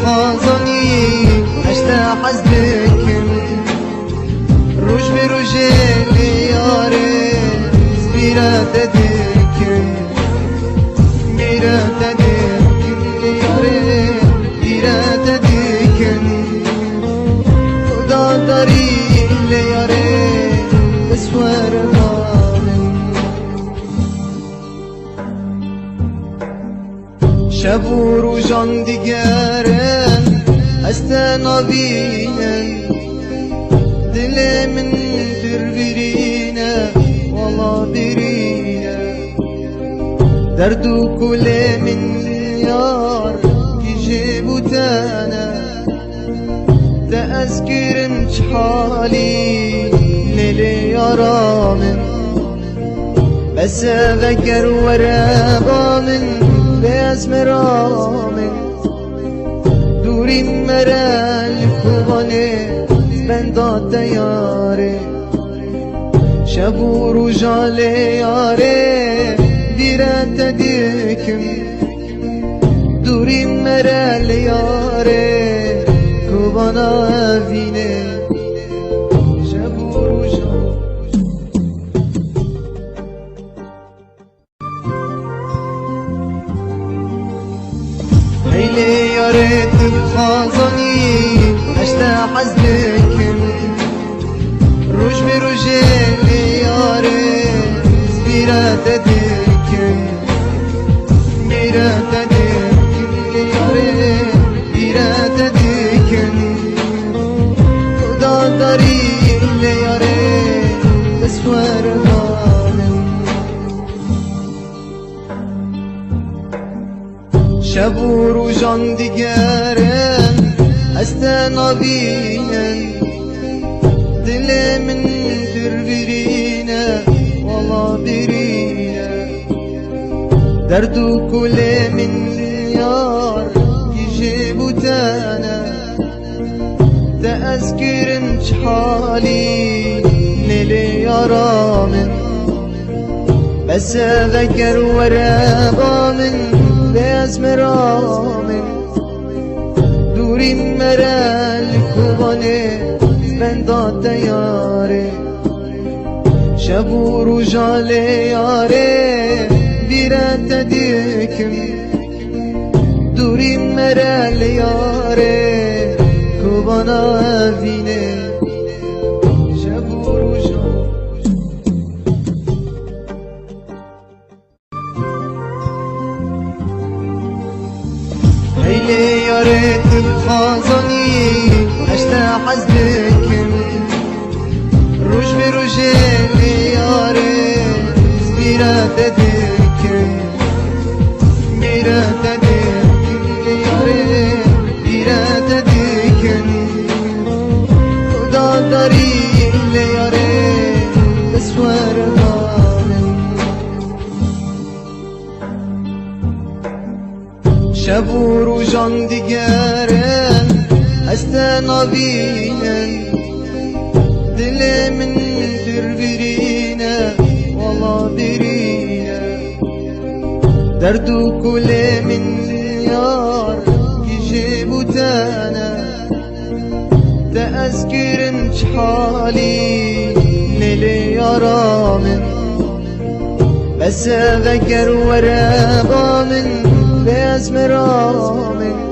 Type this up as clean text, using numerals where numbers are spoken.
خازنی اشتا حزبكم روش بروجه لیاره زبیرت دکم بیرت دکم لیاره بیرت دکم خدا داری لیاره بسور مالم شب و روزان دیگرم استنابینم دل من بربرینه والله برینه درد و کل من یار يجيب تانا تأذكرم حالي ليلي يرامن بس أذكر ورابا من بياز مرامن دوري مرا الكوباني بندات دياري شبو رجالي ياري بيرات ديكم دوري مرا لياري كوبانا فيني شبو رجالي هيلي يا ريت الخازني اشتا حزنكم روش بروجي لياري زبيرات ديكم بيرات ديكم لياري بيرات ديكم خدا داري لياري بسور مالم شب و روزان دیگرم استنابینم دل من بربرینه والله برینه درد و کل من یار يجيب تانا تأذكرم حالي ليلي يرامن بس أذكر ورابا من بياز مرامن دوري مرا الكوباني بندات دياري شبو رجالي ياري بيرات ديكم دوري مرا لياري كوبانا فيني شبو رجالي هيلي يا ريت الخازني اشتا حزبكم روش بروجي لياري زبيرات ديكم بيرات ديكم لياري بيرات ديكم خدا داري لياري بسور مالم شب و روزان دیگرم استنابینم دل من بربرینه والله برینه درد و کل من یار يجيب تانا تأذكرم حالي ليلي يرامن بس أذكر ورابا من بياز مرامن